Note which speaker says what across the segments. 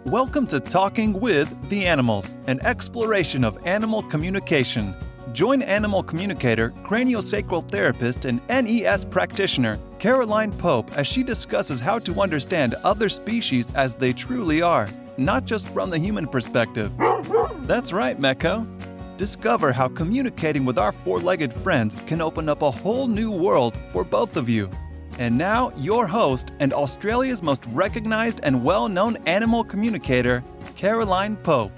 Speaker 1: Welcome to Talking with the Animals, an exploration of animal communication. Join animal communicator, craniosacral therapist, and NES practitioner Caroline Pope as she discusses how to understand other species as they truly are, not just from the human perspective. That's right, Mecco. Discover how communicating with our four-legged friends can open up a whole new world for both of you. And now, your host and Australia's most recognized and well-known animal communicator, Caroline Pope.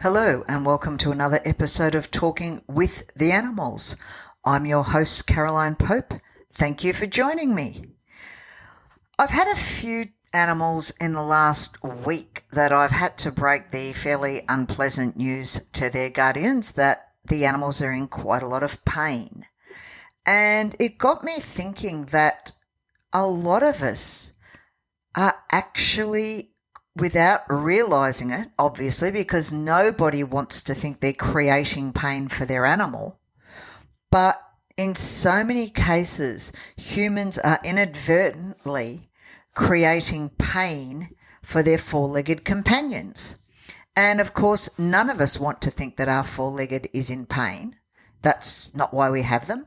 Speaker 2: Hello and welcome to another episode of Talking with the Animals. I'm your host, Caroline Pope. Thank you for joining me. I've had a few animals in the last week that I've had to break the fairly unpleasant news to their guardians that the animals are in quite a lot of pain. And it got me thinking that a lot of us are actually, without realising it, obviously, because nobody wants to think they're creating pain for their animal, but in so many cases, humans are inadvertently creating pain for their four-legged companions. And of course, none of us want to think that our four-legged is in pain. That's not why we have them.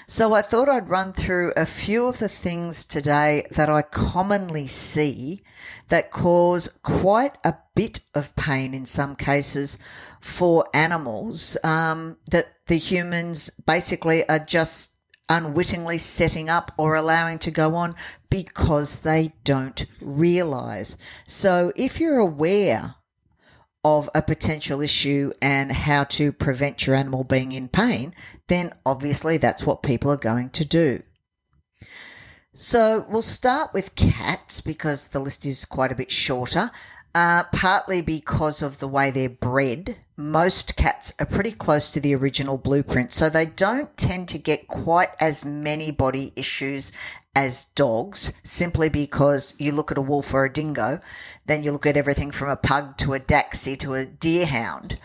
Speaker 2: So I thought I'd run through a few of the things today that I commonly see that cause quite a bit of pain in some cases for animals that the humans basically are just unwittingly setting up or allowing to go on because they don't realise. So if you're aware of a potential issue and how to prevent your animal being in pain, then obviously that's what people are going to do. So we'll start with cats because the list is quite a bit shorter. Partly because of the way they're bred. Most cats are pretty close to the original blueprint, so they don't tend to get quite as many body issues as dogs, simply because you look at a wolf or a dingo, then you look at everything from a pug to a daxi to a deerhound.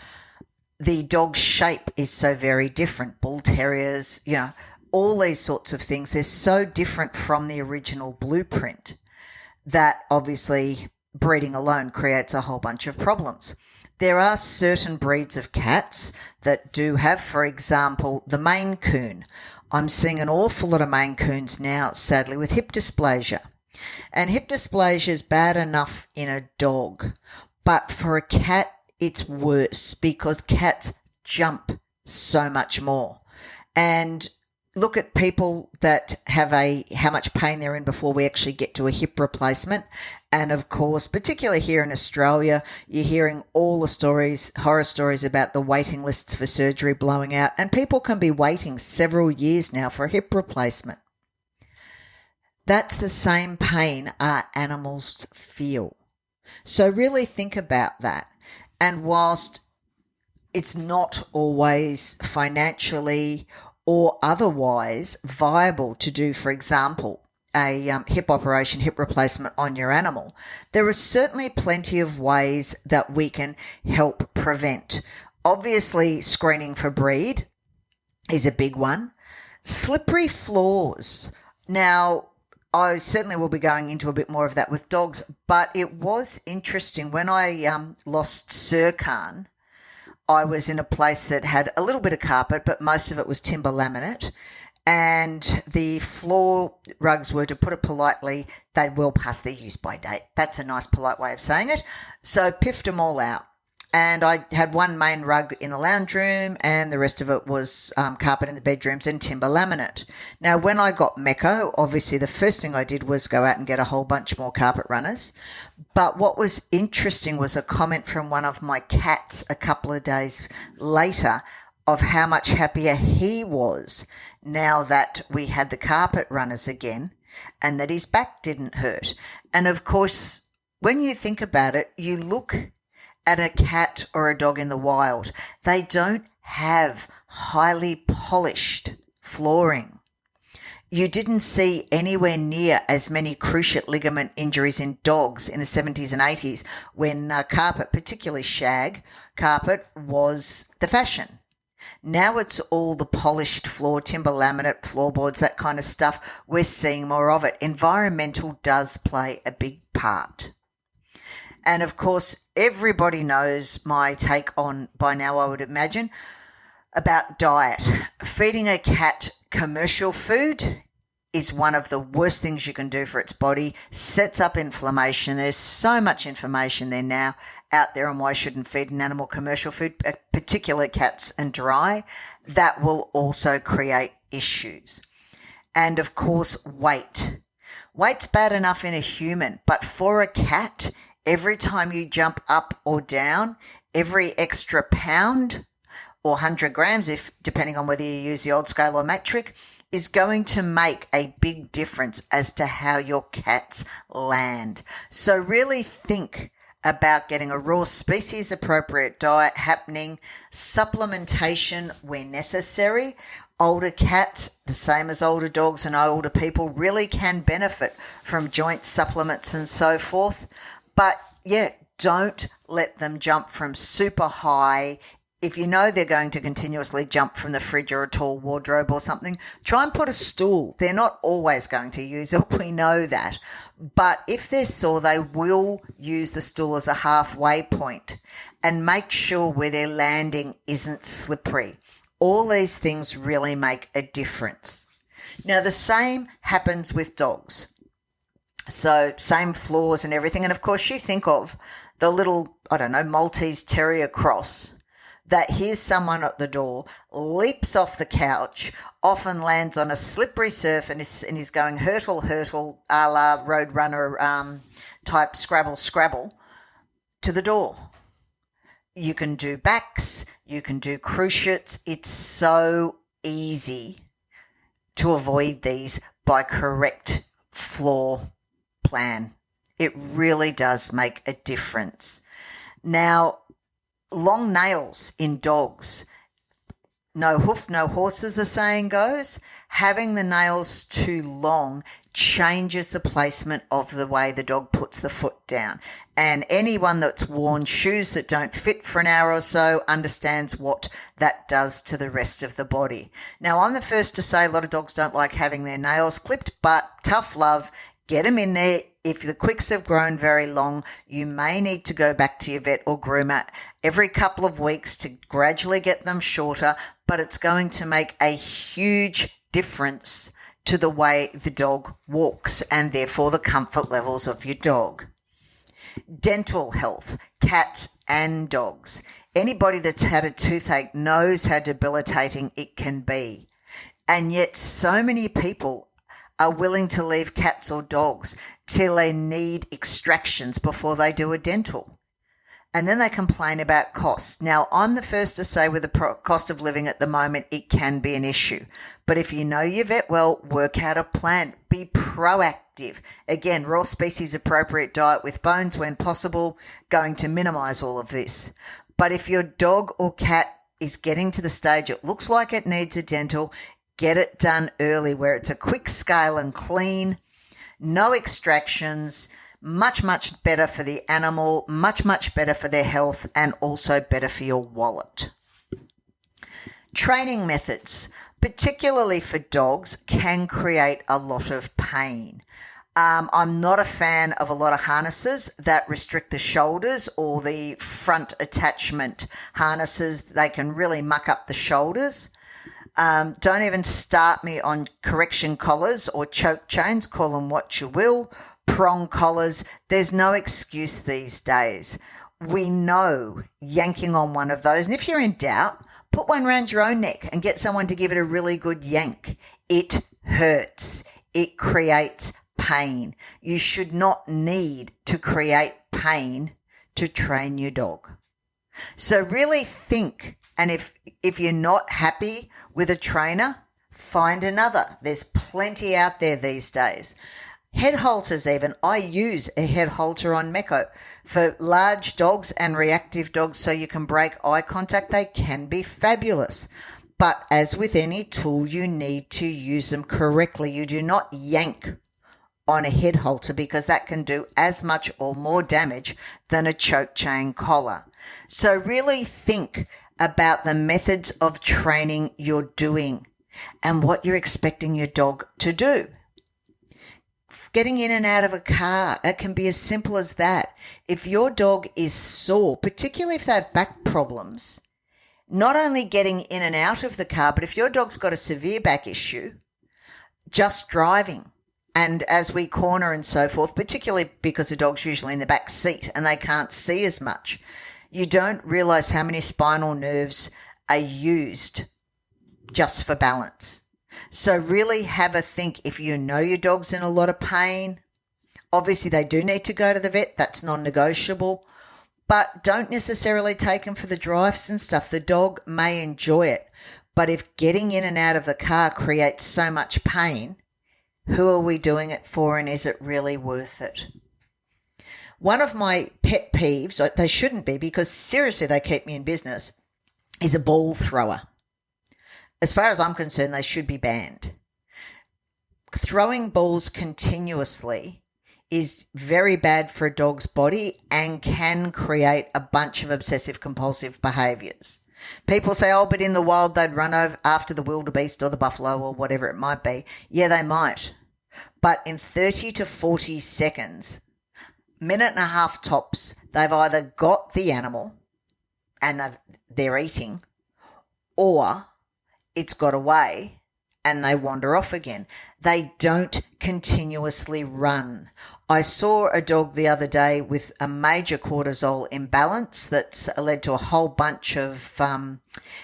Speaker 2: The dog's shape is so very different. Bull terriers, all these sorts of things, they're so different from the original blueprint that obviously breeding alone creates a whole bunch of problems. There are certain breeds of cats that do have, for example, the Maine Coon. I'm seeing an awful lot of Maine Coons now, sadly, with hip dysplasia. And hip dysplasia is bad enough in a dog, but for a cat, it's worse because cats jump so much more. And look at people that have how much pain they're in before we actually get to a hip replacement. And of course, particularly here in Australia, you're hearing all the stories, horror stories about the waiting lists for surgery blowing out, and people can be waiting several years now for a hip replacement. That's the same pain our animals feel. So really think about that. And whilst it's not always financially or otherwise viable to do, for example, a hip operation, hip replacement on your animal, there are certainly plenty of ways that we can help prevent. Obviously, screening for breed is a big one. Slippery floors. Now, I certainly will be going into a bit more of that with dogs, but it was interesting. When I lost Sir Khan, I was in a place that had a little bit of carpet, but most of it was timber laminate. And the floor rugs were, to put it politely, they'd well past their use by date. That's a nice polite way of saying it. So piffed them all out. And I had one main rug in the lounge room and the rest of it was carpet in the bedrooms and timber laminate. Now, when I got Mecco, obviously the first thing I did was go out and get a whole bunch more carpet runners. But what was interesting was a comment from one of my cats a couple of days later of how much happier he was now that we had the carpet runners again and that his back didn't hurt. And of course, when you think about it, you look at a cat or a dog in the wild, they don't have highly polished flooring. You didn't see anywhere near as many cruciate ligament injuries in dogs in the 70s and 80s when carpet, particularly shag carpet, was the fashion. Now it's all the polished floor, timber laminate, floorboards, that kind of stuff. We're seeing more of it. Environmental does play a big part. And of course, everybody knows my take on, by now I would imagine, about diet. Feeding a cat commercial food is one of the worst things you can do for its body, sets up inflammation. There's so much information there now out there on why I shouldn't feed an animal commercial food, particularly cats and dry. That will also create issues. And of course, weight. Weight's bad enough in a human, but for a cat, every time you jump up or down, every extra pound or 100 grams, if depending on whether you use the old scale or metric, is going to make a big difference as to how your cats land. So really think about getting a raw species appropriate diet happening, supplementation where necessary. Older cats, the same as older dogs and older people, really can benefit from joint supplements and so forth. But yeah, don't let them jump from super high. If you know they're going to continuously jump from the fridge or a tall wardrobe or something, try and put a stool. They're not always going to use it, we know that. But if they're sore, they will use the stool as a halfway point, and make sure where they're landing isn't slippery. All these things really make a difference. Now, the same happens with dogs. So same floors and everything. And of course, you think of the little, Maltese Terrier cross that hears someone at the door, leaps off the couch, often lands on a slippery surface and is going hurtle, a la Roadrunner type scrabble to the door. You can do backs, you can do cruciates. It's so easy to avoid these by correct floor plan. It really does make a difference. Now, long nails in dogs. No hoof, no horse, as the saying goes. Having the nails too long changes the placement of the way the dog puts the foot down. And anyone that's worn shoes that don't fit for an hour or so understands what that does to the rest of the body. Now, I'm the first to say a lot of dogs don't like having their nails clipped, but tough love, get them in there. If the quicks have grown very long, you may need to go back to your vet or groomer every couple of weeks to gradually get them shorter, but it's going to make a huge difference to the way the dog walks and therefore the comfort levels of your dog. Dental health, cats and dogs. Anybody that's had a toothache knows how debilitating it can be. And yet so many people are willing to leave cats or dogs till they need extractions before they do a dental. And then they complain about costs. Now, I'm the first to say with the cost of living at the moment, it can be an issue. But if you know your vet well, work out a plan. Be proactive. Again, raw species appropriate diet with bones when possible, going to minimise all of this. But if your dog or cat is getting to the stage it looks like it needs a dental, get it done early where it's a quick scale and clean, no extractions, much, much better for the animal, much, much better for their health, and also better for your wallet. Training methods, particularly for dogs, can create a lot of pain. I'm not a fan of a lot of harnesses that restrict the shoulders or the front attachment harnesses. They can really muck up the shoulders. Don't even start me on correction collars or choke chains, call them what you will, prong collars. There's no excuse these days. We know yanking on one of those, and if you're in doubt, put one around your own neck and get someone to give it a really good yank. It hurts. It creates pain. You should not need to create pain to train your dog. So really think, and if you're not happy with a trainer, find another. There's plenty out there these days. Head halters even. I use a head halter on Mecco. For large dogs and reactive dogs so you can break eye contact, they can be fabulous. But as with any tool, you need to use them correctly. You do not yank on a head halter because that can do as much or more damage than a choke chain collar. So really think about the methods of training you're doing and what you're expecting your dog to do. Getting in and out of a car, it can be as simple as that. If your dog is sore, particularly if they have back problems, not only getting in and out of the car, but if your dog's got a severe back issue, just driving. And as we corner and so forth, particularly because the dog's usually in the back seat and they can't see as much, you don't realise how many spinal nerves are used just for balance. So really have a think if you know your dog's in a lot of pain. Obviously, they do need to go to the vet. That's non-negotiable. But don't necessarily take them for the drives and stuff. The dog may enjoy it. But if getting in and out of the car creates so much pain, who are we doing it for, and is it really worth it? One of my pet peeves, they shouldn't be because seriously they keep me in business, is a ball thrower. As far as I'm concerned, they should be banned. Throwing balls continuously is very bad for a dog's body and can create a bunch of obsessive compulsive behaviours. People say, oh, but in the wild they'd run over after the wildebeest or the buffalo or whatever it might be. Yeah, they might. But in 30 to 40 seconds, minute and a half tops, they've either got the animal and they're eating, or it's got away and they wander off again. They don't continuously run. I saw a dog the other day with a major cortisol imbalance that's led to a whole bunch of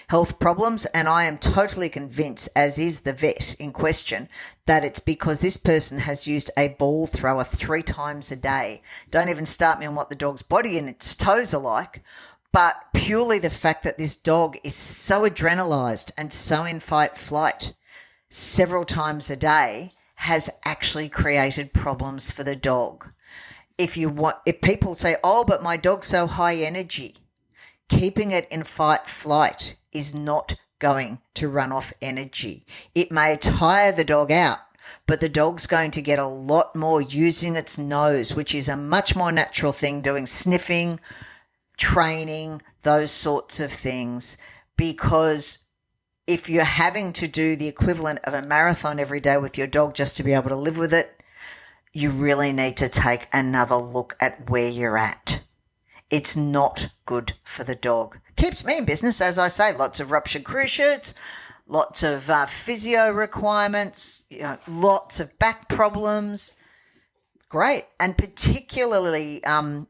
Speaker 2: health problems, and I am totally convinced, as is the vet in question, that it's because this person has used a ball thrower 3 times a day. Don't even start me on what the dog's body and its toes are like, but purely the fact that this dog is so adrenalized and so in fight-flight several times a day has actually created problems for the dog. If people say, oh, but my dog's so high energy, keeping it in fight-flight is not going to run off energy. It may tire the dog out, but the dog's going to get a lot more using its nose, which is a much more natural thing, doing sniffing, training, those sorts of things, because if you're having to do the equivalent of a marathon every day with your dog just to be able to live with it, you really need to take another look at where you're at. It's not good for the dog. Keeps me in business, as I say, lots of ruptured cruciates, lots of physio requirements, lots of back problems. Great. And particularly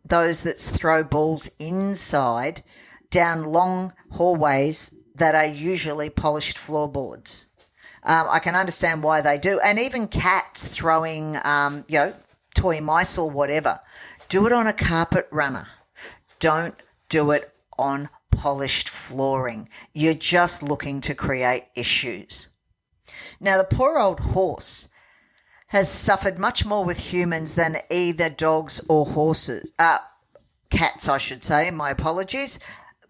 Speaker 2: those that throw balls inside down long hallways that are usually polished floorboards. I can understand why they do. And even cats throwing, toy mice or whatever. Do it on a carpet runner. Don't do it on polished flooring. You're just looking to create issues. Now, the poor old horse has suffered much more with humans than either dogs or horses. Cats, I should say. My apologies.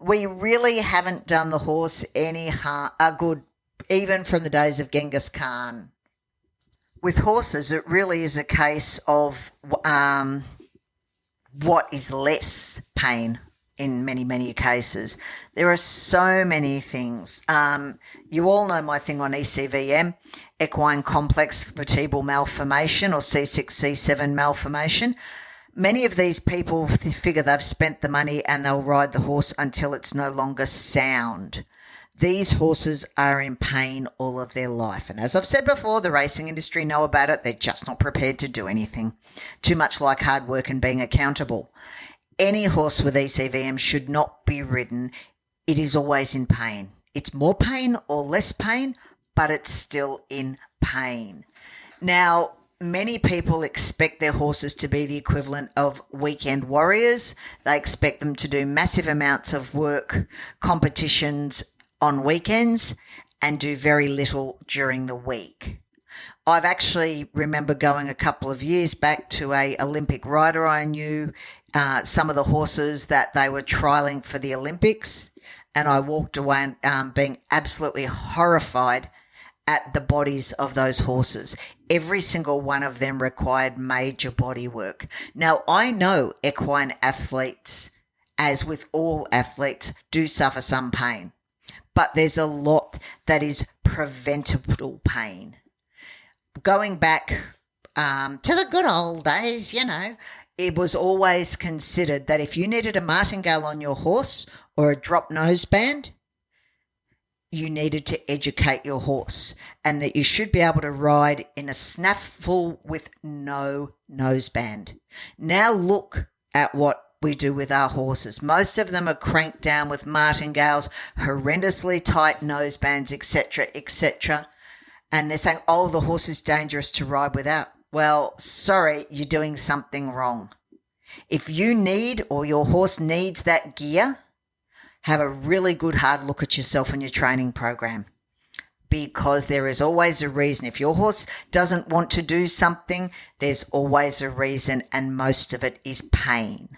Speaker 2: We really haven't done the horse any good, even from the days of Genghis Khan. With horses, it really is a case of what is less pain in many, many cases. There are so many things. You all know my thing on ECVM, equine complex vertebral malformation, or C6, C7 malformation. Many of these people figure they've spent the money and they'll ride the horse until it's no longer sound. These horses are in pain all of their life. And as I've said before, the racing industry know about it. They're just not prepared to do anything. Too much like hard work and being accountable. Any horse with ECVM should not be ridden. It is always in pain. It's more pain or less pain, but it's still in pain. Now, many people expect their horses to be the equivalent of weekend warriors. They expect them to do massive amounts of work, competitions on weekends, and do very little during the week. I've actually remember going a couple of years back to a Olympic rider I knew, some of the horses that they were trialling for the Olympics, and I walked away being absolutely horrified at the bodies of those horses. Every single one of them required major body work. Now, I know equine athletes as with all athletes, do suffer some pain. But there's a lot that is preventable pain. Going back to the good old days, it was always considered that if you needed a martingale on your horse or a drop noseband, you needed to educate your horse, and that you should be able to ride in a snaffle with no noseband. Now look at what we do with our horses. Most of them are cranked down with martingales, horrendously tight nosebands, etc., etc. And they're saying, oh, the horse is dangerous to ride without. Well, sorry, you're doing something wrong. If you need, or your horse needs that gear, have a really good hard look at yourself and your training program, because there is always a reason. If your horse doesn't want to do something, there's always a reason, and most of it is pain.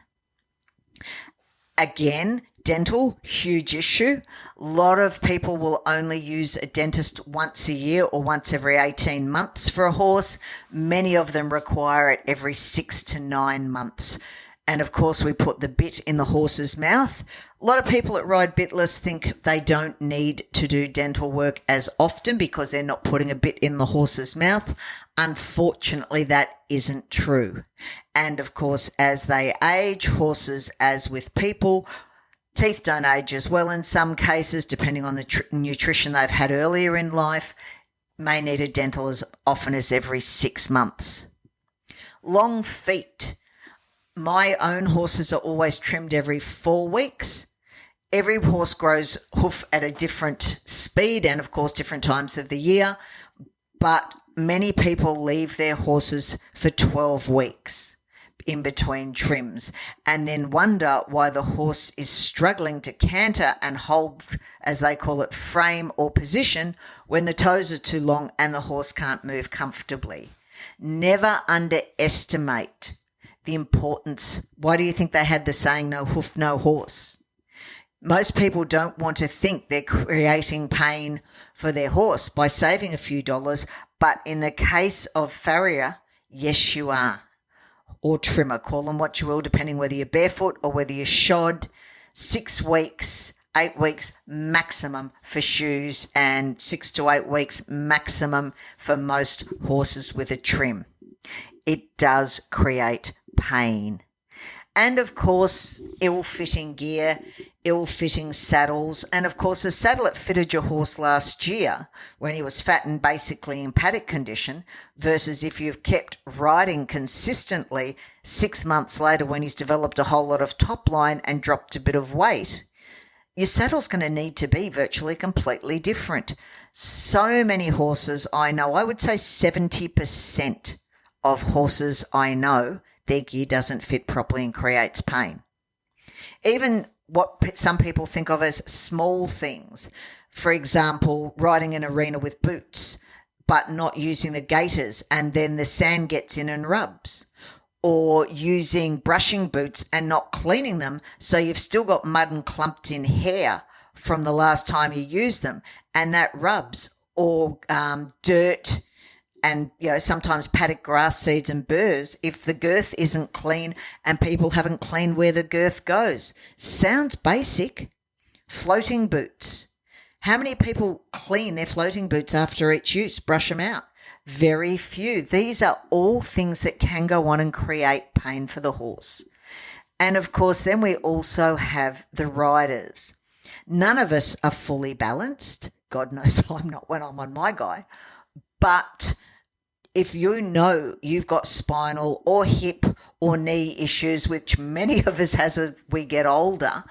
Speaker 2: Again, dental, huge issue. A lot of people will only use a dentist once a year or once every 18 months for a horse. Many of them require it every 6 to 9 months. And of course, we put the bit in the horse's mouth. A lot of people that ride bitless think they don't need to do dental work as often because they're not putting a bit in the horse's mouth. Unfortunately, that isn't true. And of course, as they age, horses, as with people, teeth don't age as well in some cases, depending on the nutrition they've had earlier in life. May need a dental as often as every 6 months. Long feet. My own horses are always trimmed every 4 weeks. Every horse grows hoof at a different speed and, of course, different times of the year. But many people leave their horses for 12 weeks in between trims and then wonder why the horse is struggling to canter and hold, as they call it, frame or position when the toes are too long and the horse can't move comfortably. Never underestimate the importance. Why do you think they had the saying, no hoof, no horse? Most people don't want to think they're creating pain for their horse by saving a few dollars, but in the case of farrier, yes you are. Or trimmer, call them what you will, depending whether you're barefoot or whether you're shod. 6 weeks, 8 weeks maximum for shoes, and 6 to 8 weeks maximum for most horses with a trim. It does create pain. And of course, ill-fitting gear, ill-fitting saddles, and of course, the saddle that fitted your horse last year when he was fat and basically in paddock condition versus if you've kept riding consistently 6 months later when he's developed a whole lot of top line and dropped a bit of weight, your saddle's going to need to be virtually completely different. So many horses I know, I would say 70% of horses I know, their gear doesn't fit properly and creates pain. Even what some people think of as small things, for example, riding an arena with boots, but not using the gaiters and then the sand gets in and rubs, or using brushing boots and not cleaning them so you've still got mud and clumped in hair from the last time you used them and that rubs, or dirt and, sometimes paddock grass seeds and burrs if the girth isn't clean and people haven't cleaned where the girth goes. Sounds basic. Floating boots. How many people clean their floating boots after each use, brush them out? Very few. These are all things that can go on and create pain for the horse. And, of course, then we also have the riders. None of us are fully balanced. God knows I'm not when I'm on my guy. But if you know you've got spinal or hip or knee issues, which many of us has as we get older,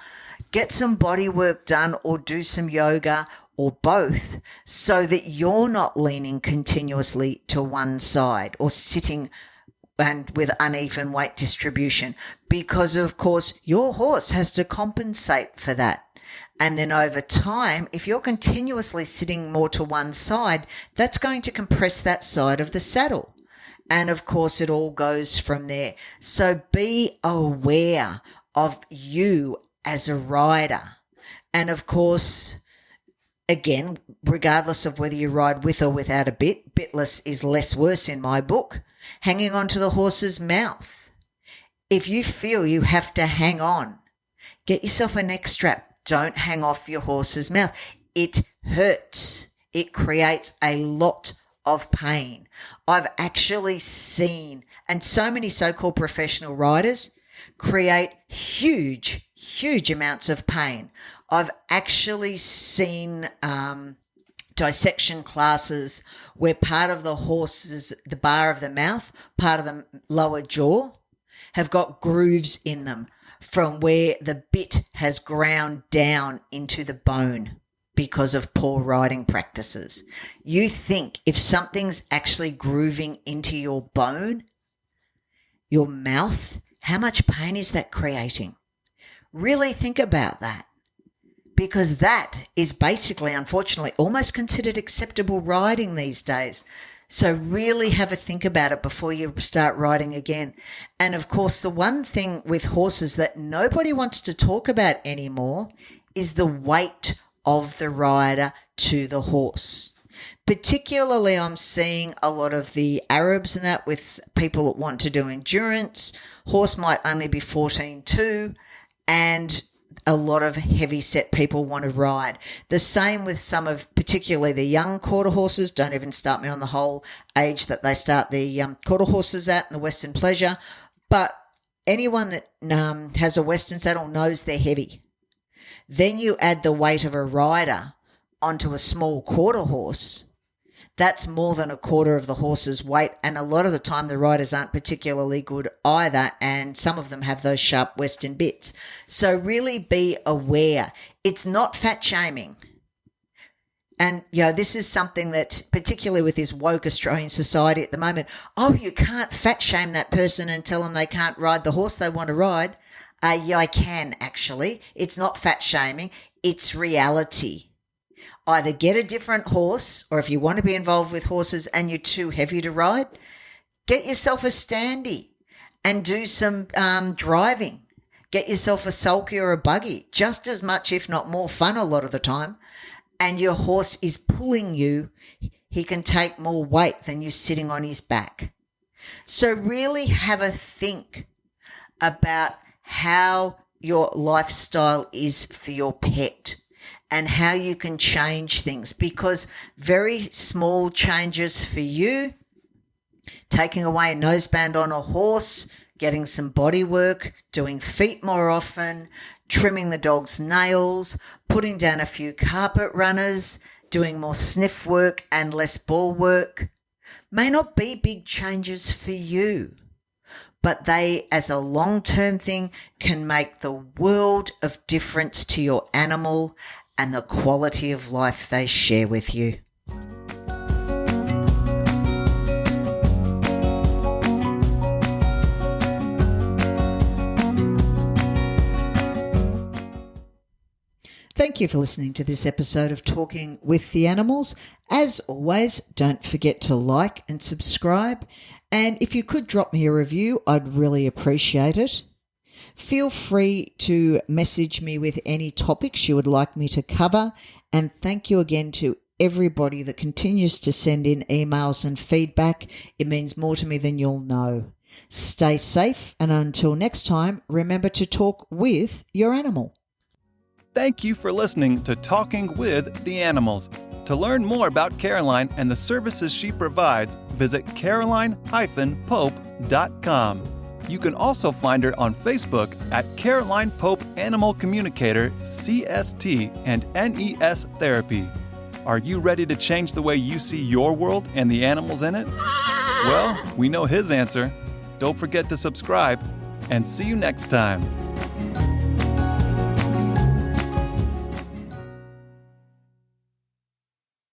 Speaker 2: get some body work done or do some yoga or both so that you're not leaning continuously to one side or sitting and with uneven weight distribution, because, of course, your horse has to compensate for that. And then over time, if you're continuously sitting more to one side, that's going to compress that side of the saddle. And of course, it all goes from there. So be aware of you as a rider. And of course, again, regardless of whether you ride with or without a bit, bitless is less worse in my book. Hanging on to the horse's mouth. If you feel you have to hang on, Get yourself a neck strap. Don't hang off your horse's mouth. It hurts. It creates a lot of pain. I've actually seen, and so many so-called professional riders create huge amounts of pain. I've actually seen dissection classes where part of the horse's, the bar of the mouth, part of the lower jaw, have got grooves in them from where the bit has ground down into the bone because of poor riding practices. You think if something's actually grooving into your bone, your mouth, how much pain is that creating? Really think about that, because that is basically, unfortunately, almost considered acceptable riding these days. So really have a think about it before you start riding again. And of course, the one thing with horses that nobody wants to talk about anymore is the weight of the rider to the horse. Particularly, I'm seeing a lot of the Arabs and that with people that want to do endurance. Horse might only be 14.2, and a lot of heavy-set people want to ride. The same with some of, particularly the young quarter horses. Don't even start me on the whole age that they start the quarter horses at in the Western Pleasure. But anyone that has a Western saddle knows they're heavy. Then you add the weight of a rider onto a small quarter horse. That's more than a quarter of the horse's weight, and a lot of the time the riders aren't particularly good either, and some of them have those sharp Western bits. So really be aware. It's not fat shaming. And, this is something that, particularly with this woke Australian society at the moment, you can't fat shame that person and tell them they can't ride the horse they want to ride. Yeah, I can actually. It's not fat shaming. It's reality. Either get a different horse, or if you want to be involved with horses and you're too heavy to ride, get yourself a standy and do some driving. Get yourself a sulky or a buggy, just as much, if not more fun a lot of the time. And your horse is pulling you. He can take more weight than you sitting on his back. So really have a think about how your lifestyle is for your pet and how you can change things, because very small changes for you, taking away a noseband on a horse, getting some body work, doing feet more often, trimming the dog's nails, putting down a few carpet runners, doing more sniff work and less ball work, may not be big changes for you, but they, as a long-term thing, can make the world of difference to your animal and the quality of life they share with you. Thank you for listening to this episode of Talking with the Animals. As always, don't forget to like and subscribe. And if you could drop me a review, I'd really appreciate it. Feel free to message me with any topics you would like me to cover. And thank you again to everybody that continues to send in emails and feedback. It means more to me than you'll know. Stay safe, and until next time, remember to talk with your animal.
Speaker 1: Thank you for listening to Talking with the Animals. To learn more about Caroline and the services she provides, visit caroline-pope.com. You can also find her on Facebook at Caroline Pope Animal Communicator, CST, and NES Therapy. Are you ready to change the way you see your world and the animals in it? Well, we know his answer. Don't forget to subscribe, and see you next time.